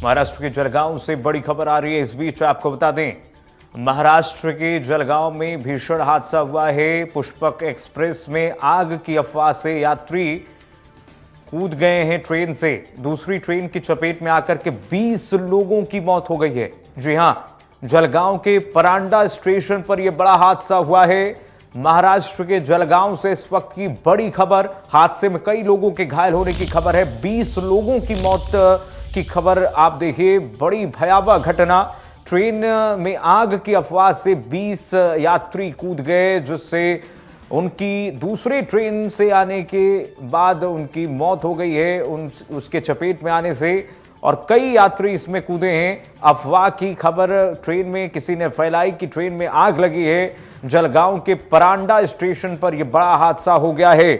महाराष्ट्र के जलगांव से बड़ी खबर आ रही है। इस बीच आपको बता दें, महाराष्ट्र के जलगांव में भीषण हादसा हुआ है। पुष्पक एक्सप्रेस में आग की अफवाह से यात्री कूद गए हैं ट्रेन से। दूसरी ट्रेन की चपेट में आकर के 20 लोगों की मौत हो गई है। जी हां, जलगांव के परांडा स्टेशन पर यह बड़ा हादसा हुआ है। महाराष्ट्र के जलगांव से इस वक्त की बड़ी खबर। हादसे में कई लोगों के घायल होने की खबर है। 20 लोगों की मौत की खबर आप देखिए। बड़ी भयावह घटना। ट्रेन में आग की अफवाह से 20 यात्री कूद गए, जिससे उनकी दूसरे ट्रेन से आने के बाद उनकी मौत हो गई है उसके चपेट में आने से। और कई यात्री इसमें कूदे हैं। अफवाह की खबर ट्रेन में किसी ने फैलाई कि ट्रेन में आग लगी है। जलगांव के परांडा स्टेशन पर यह बड़ा हादसा हो गया है।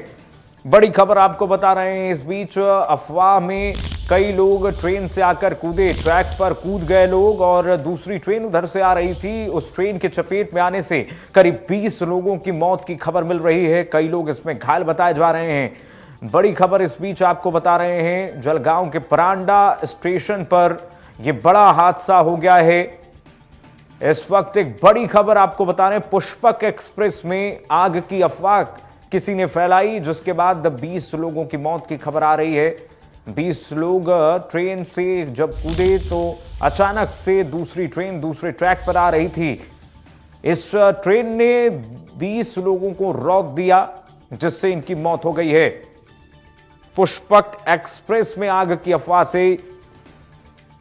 बड़ी खबर आपको बता रहे हैं। इस बीच अफवाह में कई लोग ट्रेन से आकर कूदे। ट्रैक पर कूद गए लोग और दूसरी ट्रेन उधर से आ रही थी। उस ट्रेन के चपेट में आने से करीब 20 लोगों की मौत की खबर मिल रही है। कई लोग इसमें घायल बताए जा रहे हैं। बड़ी खबर इस बीच आपको बता रहे हैं। जलगांव के परांडा स्टेशन पर यह बड़ा हादसा हो गया है। इस वक्त एक बड़ी खबर आपको बता रहे हैं। पुष्पक एक्सप्रेस में आग की अफवाह किसी ने फैलाई, जिसके बाद 20 लोगों की मौत की खबर आ रही है। 20 लोग ट्रेन से जब कूदे तो अचानक से दूसरी ट्रेन दूसरे ट्रैक पर आ रही थी। इस ट्रेन ने 20 लोगों को रौंद दिया, जिससे इनकी मौत हो गई है। पुष्पक एक्सप्रेस में आग की अफवाह से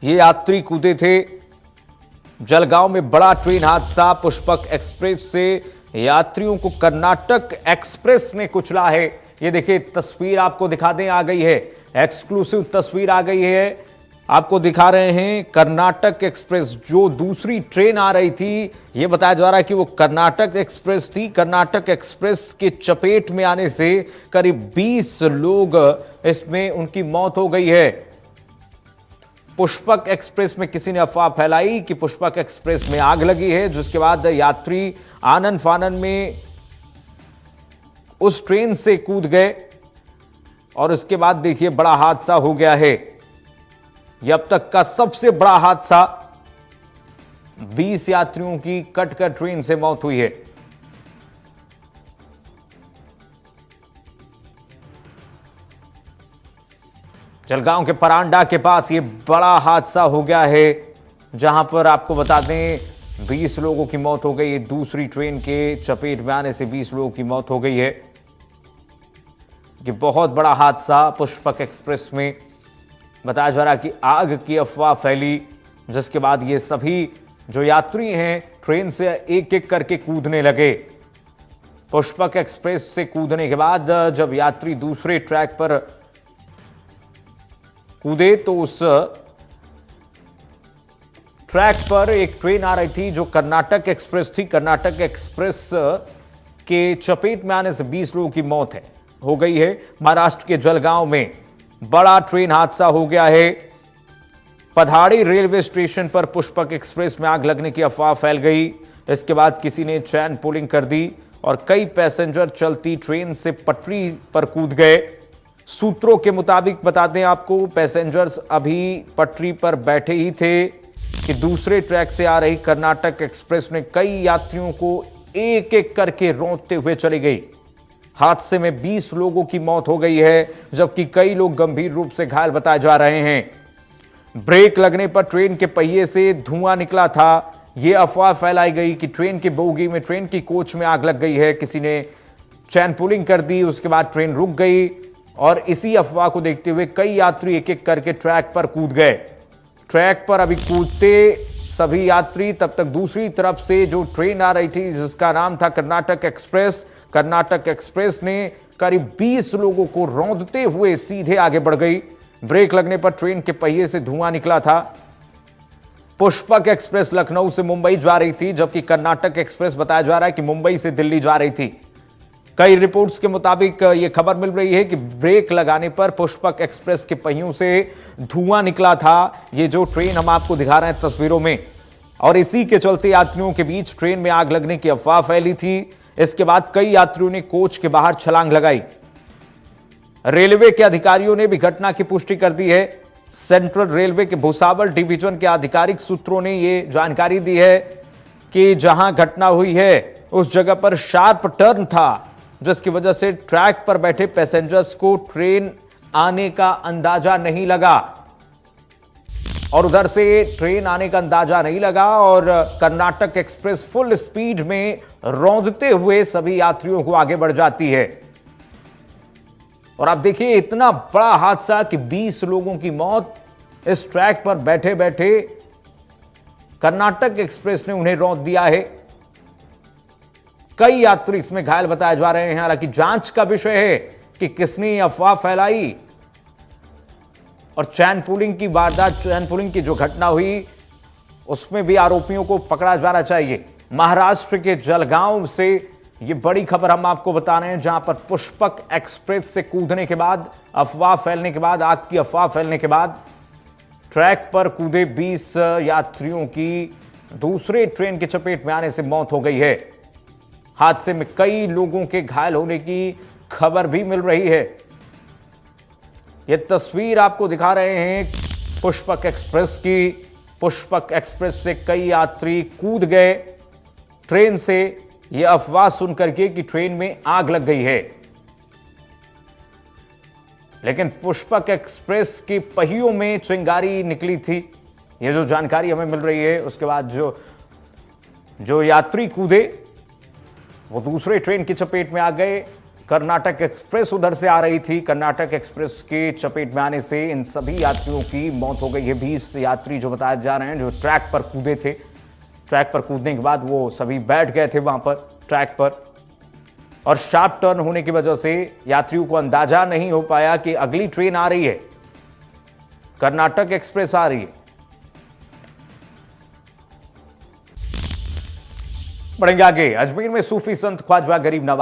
ये यात्री कूदे थे। जलगांव में बड़ा ट्रेन हादसा। पुष्पक एक्सप्रेस से यात्रियों को कर्नाटक एक्सप्रेस ने कुचला है। ये देखिए तस्वीर आपको दिखा दें, आ गई है एक्सक्लूसिव तस्वीर आ गई है। आपको दिखा रहे हैं कर्नाटक एक्सप्रेस। जो दूसरी ट्रेन आ रही थी, यह बताया जा रहा है कि वो कर्नाटक एक्सप्रेस थी। कर्नाटक एक्सप्रेस के चपेट में आने से करीब 20 लोग इसमें उनकी मौत हो गई है। पुष्पक एक्सप्रेस में किसी ने अफवाह फैलाई कि पुष्पक एक्सप्रेस में आग लगी है, जिसके बाद यात्री आनन फानन में उस ट्रेन से कूद गए और उसके बाद देखिए बड़ा हादसा हो गया है। यह अब तक का सबसे बड़ा हादसा। 20 यात्रियों की कटकर ट्रेन से मौत हुई है। जलगांव के परांडा के पास यह बड़ा हादसा हो गया है, जहां पर आपको बता दें 20 लोगों की मौत हो गई है। दूसरी ट्रेन के चपेट में आने से 20 लोगों की मौत हो गई है। कि बहुत बड़ा हादसा पुष्पक एक्सप्रेस में। बताया जा रहा है कि आग की अफवाह फैली, जिसके बाद ये सभी जो यात्री हैं ट्रेन से एक एक करके कूदने लगे। पुष्पक एक्सप्रेस से कूदने के बाद जब यात्री दूसरे ट्रैक पर कूदे तो उस ट्रैक पर एक ट्रेन आ रही थी जो कर्नाटक एक्सप्रेस थी। कर्नाटक एक्सप्रेस के चपेट में आने से 20 लोगों की मौत हो गई है। महाराष्ट्र के जलगांव में बड़ा ट्रेन हादसा हो गया है। पधाड़ी रेलवे स्टेशन पर पुष्पक एक्सप्रेस में आग लगने की अफवाह फैल गई। इसके बाद किसी ने चैन पुलिंग कर दी और कई पैसेंजर चलती ट्रेन से पटरी पर कूद गए। सूत्रों के मुताबिक बता दें आपको, पैसेंजर्स अभी पटरी पर बैठे ही थे कि दूसरे ट्रैक से आ रही कर्नाटक एक्सप्रेस ने कई यात्रियों को एक एक करके रौंदते हुए चली गई। हादसे में 20 लोगों की मौत हो गई है, जबकि कई लोग गंभीर रूप से घायल बताए जा रहे हैं। ब्रेक लगने पर ट्रेन के पहिए से धुआं निकला था। यह अफवाह फैलाई गई कि ट्रेन की बोगी में, ट्रेन की कोच में आग लग गई है। किसी ने चैन पुलिंग कर दी, उसके बाद ट्रेन रुक गई और इसी अफवाह को देखते हुए कई यात्री एक एक करके ट्रैक पर कूद गए। ट्रैक पर अभी कूदते सभी यात्री, तब तक दूसरी तरफ से जो ट्रेन आ रही थी जिसका नाम था कर्नाटक एक्सप्रेस, कर्नाटक एक्सप्रेस ने करीब 20 लोगों को रौंदते हुए सीधे आगे बढ़ गई। ब्रेक लगने पर ट्रेन के पहिए से धुआं निकला था। पुष्पक एक्सप्रेस लखनऊ से मुंबई जा रही थी, जबकि कर्नाटक एक्सप्रेस बताया जा रहा है कि मुंबई से दिल्ली जा रही थी। कई रिपोर्ट्स के मुताबिक यह खबर मिल रही है कि ब्रेक लगाने पर पुष्पक एक्सप्रेस के पहियों से धुआं निकला था। ये जो ट्रेन हम आपको दिखा रहे हैं तस्वीरों में, और इसी के चलते यात्रियों के बीच ट्रेन में आग लगने की अफवाह फैली थी। इसके बाद कई यात्रियों ने कोच के बाहर छलांग लगाई। रेलवे के अधिकारियों ने भी घटना की पुष्टि कर दी है। सेंट्रल रेलवे के भुसावल डिवीजन के आधिकारिक सूत्रों ने यह जानकारी दी है कि जहां घटना हुई है उस जगह पर शार्प टर्न था, जिसकी वजह से ट्रैक पर बैठे पैसेंजर्स को ट्रेन आने का अंदाजा नहीं लगा और उधर से ट्रेन आने का अंदाजा नहीं लगा और कर्नाटक एक्सप्रेस फुल स्पीड में रौंदते हुए सभी यात्रियों को आगे बढ़ जाती है। और आप देखिए इतना बड़ा हादसा कि 20 लोगों की मौत इस ट्रैक पर बैठे बैठे कर्नाटक एक्सप्रेस ने उन्हें रौंद दिया है। कई यात्री इसमें घायल बताए जा रहे हैं। हालांकि जांच का विषय है कि किसने अफवाह फैलाई और चैन पुलिंग की वारदात, चैन पुलिंग की जो घटना हुई उसमें भी आरोपियों को पकड़ा जाना चाहिए। महाराष्ट्र के जलगांव से ये बड़ी खबर हम आपको बता रहे हैं, जहां पर पुष्पक एक्सप्रेस से कूदने के बाद अफवाह फैलने के बाद, आग की अफवाह फैलने के बाद ट्रैक पर कूदे 20 यात्रियों की दूसरे ट्रेन की चपेट में आने से मौत हो गई है। हादसे में कई लोगों के घायल होने की खबर भी मिल रही है। यह तस्वीर आपको दिखा रहे हैं पुष्पक एक्सप्रेस की। पुष्पक एक्सप्रेस से कई यात्री कूद गए ट्रेन से, यह अफवाह सुनकर के कि ट्रेन में आग लग गई है। लेकिन पुष्पक एक्सप्रेस की पहियों में चिंगारी निकली थी, यह जो जानकारी हमें मिल रही है। उसके बाद जो यात्री कूदे वो दूसरे ट्रेन की चपेट में आ गए। कर्नाटक एक्सप्रेस उधर से आ रही थी, कर्नाटक एक्सप्रेस के चपेट में आने से इन सभी यात्रियों की मौत हो गई है। 20 यात्री जो बताए जा रहे हैं जो ट्रैक पर कूदे थे, ट्रैक पर कूदने के बाद वो सभी बैठ गए थे वहां पर ट्रैक पर और शार्प टर्न होने की वजह से यात्रियों को अंदाजा नहीं हो पाया कि अगली ट्रेन आ रही है, कर्नाटक एक्सप्रेस आ रही है। बढ़ेंगे आगे। अजमेर में सूफी संत ख्वाजा गरीब नवाज